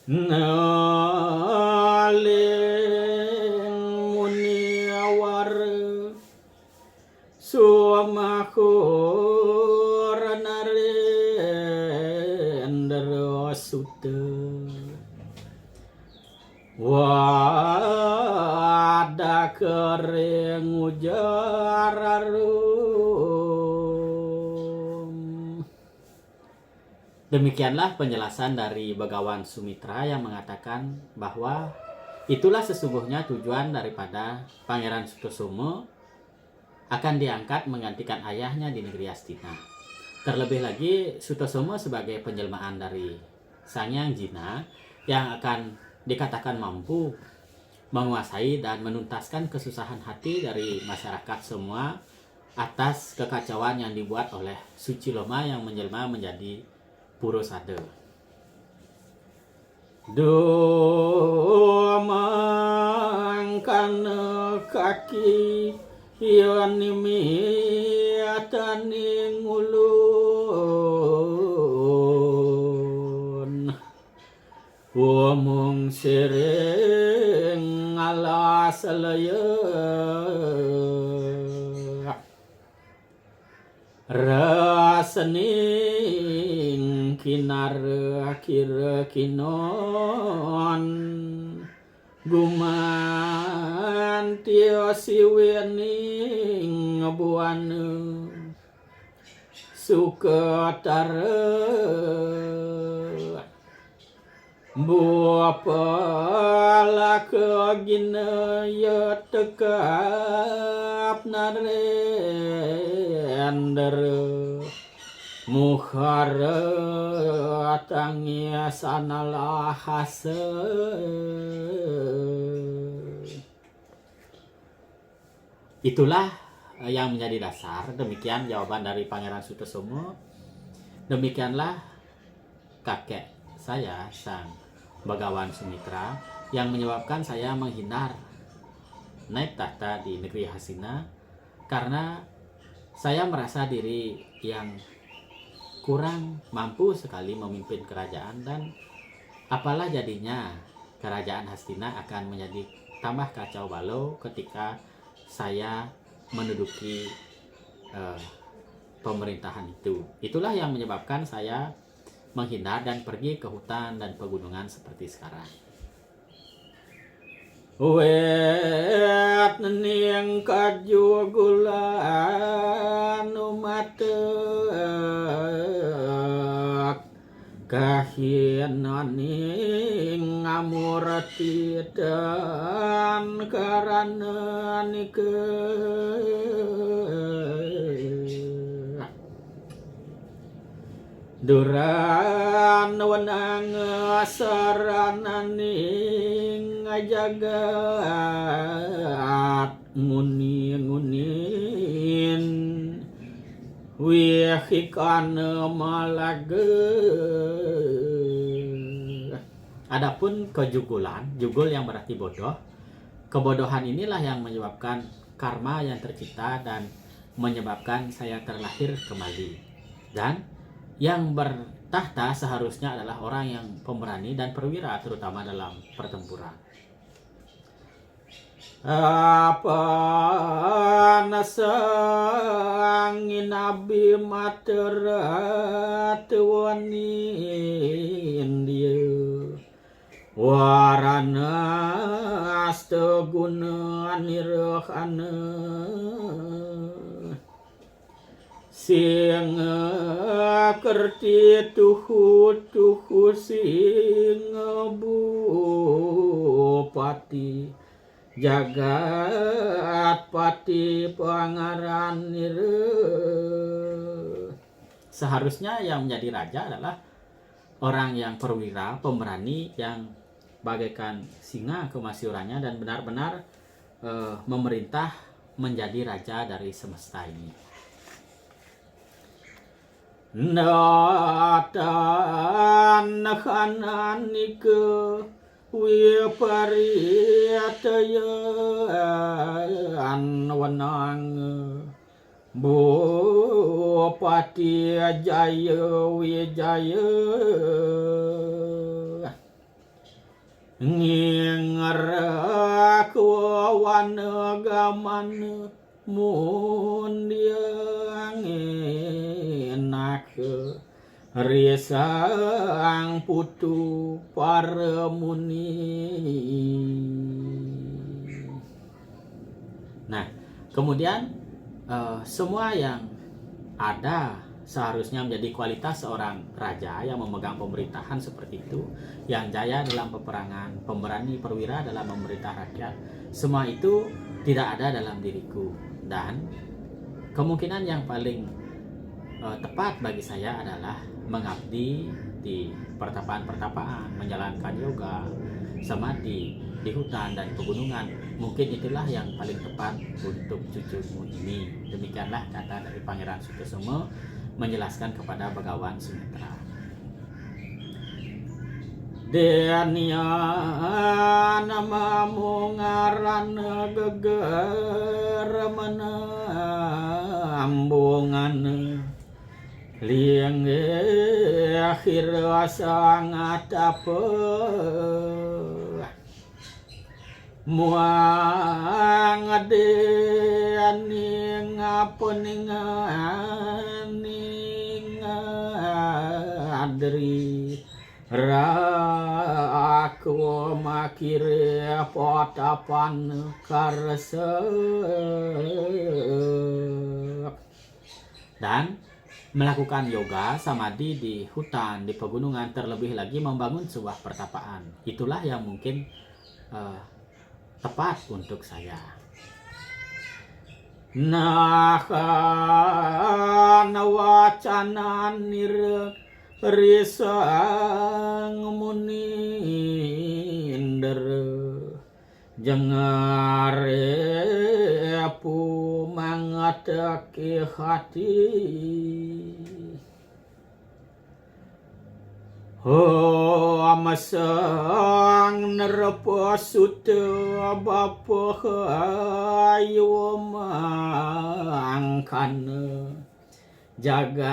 Naling muniawar suamakur narendra sutta wada kering ujararum. Demikianlah penjelasan dari Begawan Sumitra yang mengatakan bahwa itulah sesungguhnya tujuan daripada Pangeran Sutosomo akan diangkat menggantikan ayahnya di negeri Astina. Terlebih lagi Sutosomo sebagai penjelmaan dari Sangyang Jina yang akan dikatakan mampu menguasai dan menuntaskan kesusahan hati dari masyarakat semua atas kekacauan yang dibuat oleh Suciloma yang menjelma menjadi Purosada. Domangkana kaki yanimiataning ulun wamung sering alas laya rasaning kinar kira kinon gumantia siwening buana sukatara buapala keginaya tekap narendra mukhara tangya sanalahasa. Itulah yang menjadi dasar. Demikian jawaban dari Pangeran Sutosomo. Demikianlah kakek saya, sang Begawan Sumitra, yang menyebabkan saya menghindar naik tahta di negeri Hasina karena saya merasa diri yang kurang mampu sekali memimpin kerajaan, dan apalah jadinya kerajaan Hastina akan menjadi tambah kacau balau ketika saya menduduki pemerintahan itu. Itulah yang menyebabkan saya menghindar dan pergi ke hutan dan pegunungan seperti sekarang. Wet ning kajugulan umatek kahinaning ngamurati dan karana duran wenang sarananing jagat nguni-ngunin wihikana malaga. Adapun kejugulan, jugul yang berarti bodoh, kebodohan inilah yang menyebabkan karma yang tercipta dan menyebabkan saya terlahir kembali. Dan yang bertahta seharusnya adalah orang yang pemberani dan perwira, terutama dalam pertempuran. Apa nasangin nabi materat wanin dia warana astaguna nirhana sing kerti tuhu sing bupati jagat pati pangaran nire. Seharusnya yang menjadi raja adalah orang yang perwira, pemberani, yang bagaikan singa kemasyurannya dan benar-benar memerintah menjadi raja dari semesta ini. Natan kananika wipariyatayan wanang bupati jaya wijaya ngingerak wawan gaman mun diang enak risang putu paremuni. Nah, kemudian semua yang ada seharusnya menjadi kualitas seorang raja yang memegang pemerintahan seperti itu, yang jaya dalam peperangan, pemberani perwira dalam memerintah rakyat, semua itu tidak ada dalam diriku. Dan kemungkinan yang paling tepat bagi saya adalah mengabdi di pertapaan-pertapaan, menjalankan yoga, samadhi di hutan dan pegunungan. Mungkin itulah yang paling tepat untuk cucumu ini. Demikianlah kata dari Pangeran Sutosomo menjelaskan kepada Begawan Sumitra. Denia namamu ngaran geger menambungan liang akhir sangat apa muang adening apeninganing adri raku makire potapan karesep. Dan melakukan yoga samadhi di hutan, di pegunungan, terlebih lagi membangun sebuah pertapaan. Itulah yang mungkin tepat untuk saya. Nah, wacana risang muninder jengare pu mangatake hati amasang nerpasut bapa ayo mangkan jagat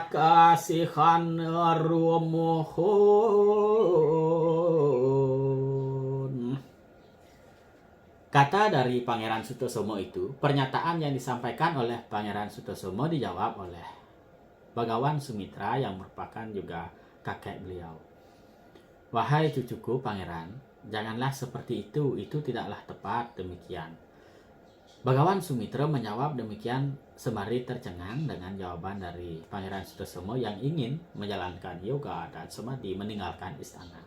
kasihan rumohon. Kata dari Pangeran Sutosomo itu, pernyataan yang disampaikan oleh Pangeran Sutosomo dijawab oleh Begawan Sumitra yang merupakan juga kakek beliau. Wahai cucuku Pangeran, janganlah seperti itu tidaklah tepat demikian. Begawan Sumitra menjawab demikian sembari tercengang dengan jawaban dari Pangeran Sutosomo yang ingin menjalankan yoga dan samadhi meninggalkan istana.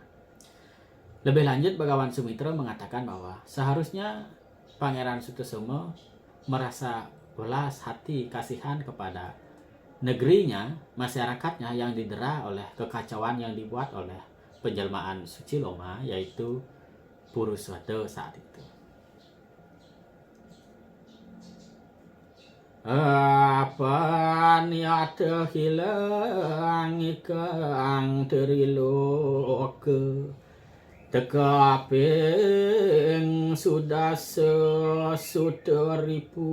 Lebih lanjut, Begawan Sumitra mengatakan bahwa seharusnya Pangeran Sutosomo merasa welas hati kasihan kepada negerinya, masyarakatnya yang didera oleh kekacauan yang dibuat oleh penjelmaan Suciloma, yaitu Puruswada saat itu. Apa niat hilang ikang teriloke tekaping sudah sesuteripu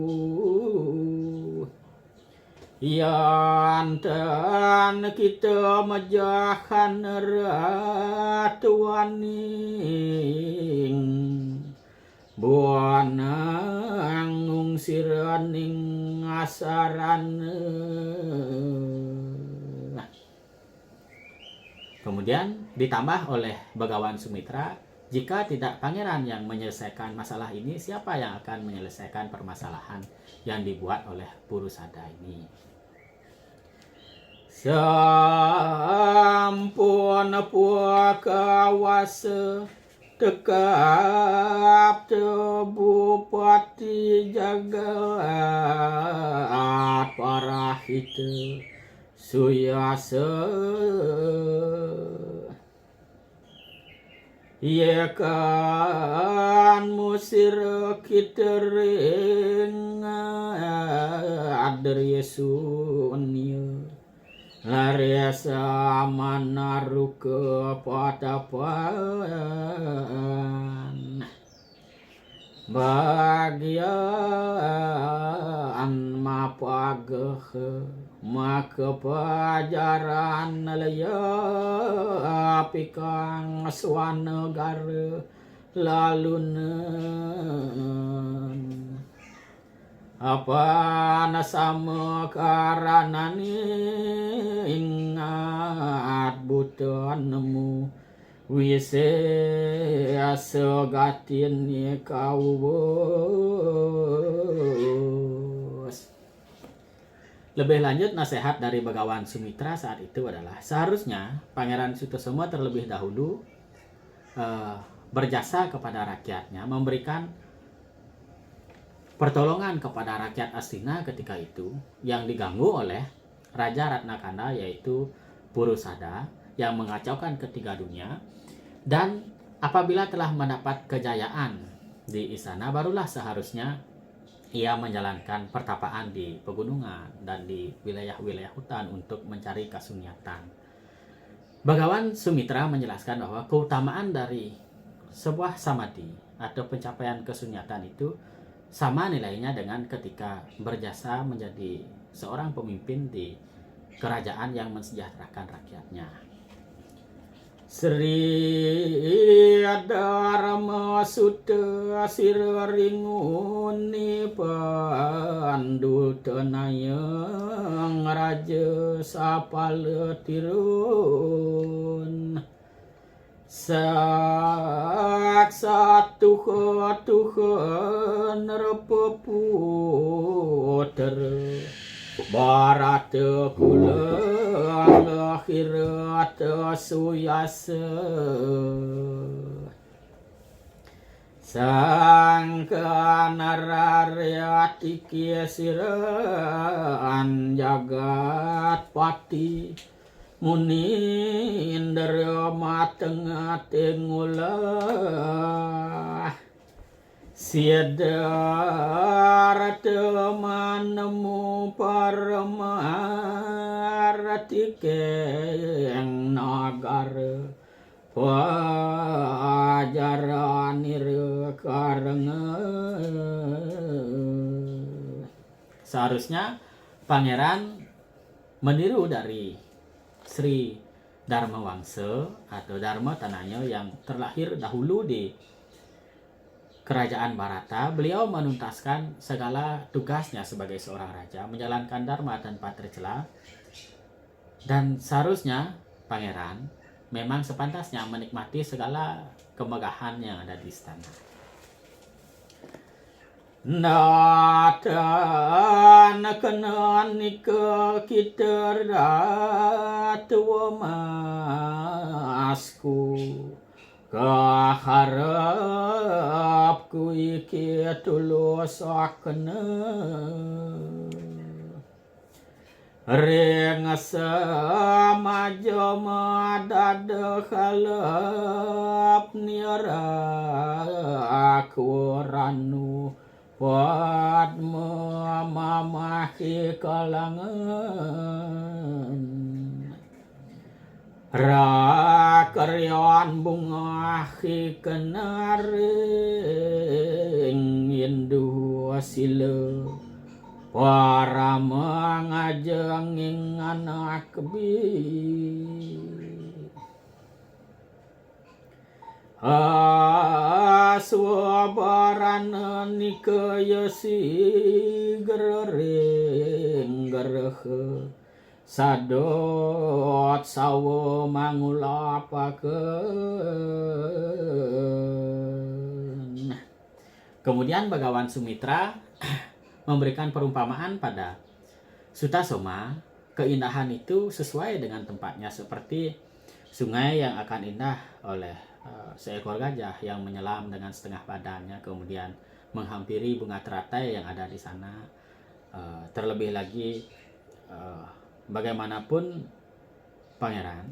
yantan kita majakan ratuaning buanang ngungsiraning asaran. Kemudian ditambah oleh Begawan Sumitra, jika tidak pangeran yang menyelesaikan masalah ini, siapa yang akan menyelesaikan permasalahan yang dibuat oleh Purusada ini? Sampun puakawase tekap tebupati jagat parahite suyase ia kan musir kitering adri sunyo laresa manaru ke patapan bagian mapageh maka pajaran laya pikang swanegara lalunan apa nasama karanane ingat buta nemu wise asegatin kau bos. Lebih lanjut, nasihat dari Begawan Sumitra saat itu adalah seharusnya Pangeran Sutosomo terlebih dahulu berjasa kepada rakyatnya, memberikan pertolongan kepada rakyat Astina ketika itu yang diganggu oleh Raja Ratnakanda yaitu Purusada yang mengacaukan ketiga dunia. Dan apabila telah mendapat kejayaan di istana, barulah seharusnya ia menjalankan pertapaan di pegunungan dan di wilayah-wilayah hutan untuk mencari kasunyatan. Begawan Sumitra menjelaskan bahwa keutamaan dari sebuah samadhi atau pencapaian kasunyatan itu sama nilainya dengan ketika berjasa menjadi seorang pemimpin di kerajaan yang mensejahterakan rakyatnya. Sri Dharma Sutta Sirringuni Pandu Tenayang Raja Sapaletirun Saksa Tuhan Repeputer Barata kula lakhirata suyasa Sangka nararyati kiasiran jagat pati Munindra mateng tengulah Siadar temanemu paramarati keng nagara pajaranir karengan. Seharusnya pangeran meniru dari Sri Dharma Wangsa atau Dharma Tanaya yang terlahir dahulu di Kerajaan Barata. Beliau menuntaskan segala tugasnya sebagai seorang raja, menjalankan dharma tanpa tercela, dan seharusnya pangeran memang sepantasnya menikmati segala kemegahan yang ada di istana. Natan kenanika kita ratu masku kaharapku iki tulusakna ring samaja madad khalap nira aku ranu padma mamahi kalangan rakaryan bunga kenaring indu sila para mangajeng anak bi aswabaran nikaya sigrering gereh sadot sawo mangulapakeun. Kemudian Begawan Sumitra memberikan perumpamaan pada Sutasoma. Keindahan itu sesuai dengan tempatnya, seperti sungai yang akan indah oleh seekor gajah yang menyelam dengan setengah badannya kemudian menghampiri bunga teratai yang ada di sana. Terlebih lagi bagaimanapun pangeran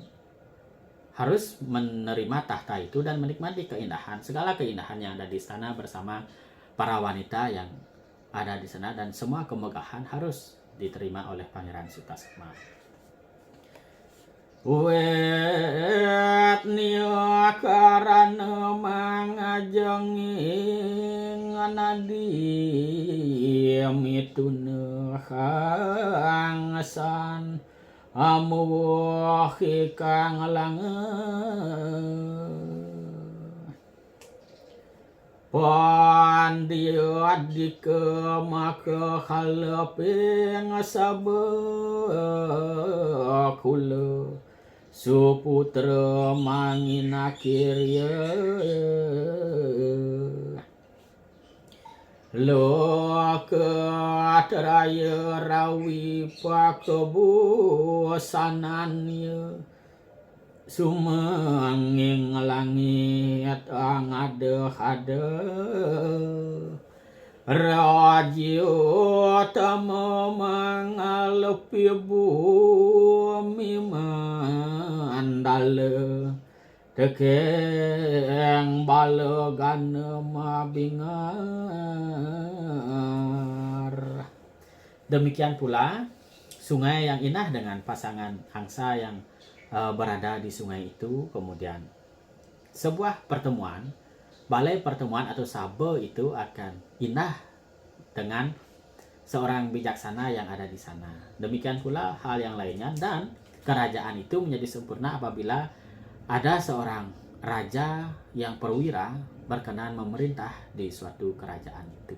harus menerima tahta itu dan menikmati segala keindahan yang ada di istana bersama para wanita yang ada di sana, dan semua kemegahan harus diterima oleh Pangeran Sutasoma. Wet nia karana mangajenging nadi mituna hangsan amuhi kang langeun pandiat dikemake haleping sabekula suputra manginakirya lokatraya rawi pakebusananya sumenging langit angade-hade raja tama mangalepi bumi mandala tekeng balegan mabingar. Demikian pula sungai yang inah dengan pasangan angsa yang berada di sungai itu. Kemudian sebuah pertemuan, balai pertemuan atau sabe itu akan indah dengan seorang bijaksana yang ada di sana. Demikian pula hal yang lainnya, dan kerajaan itu menjadi sempurna apabila ada seorang raja yang perwira berkenan memerintah di suatu kerajaan itu.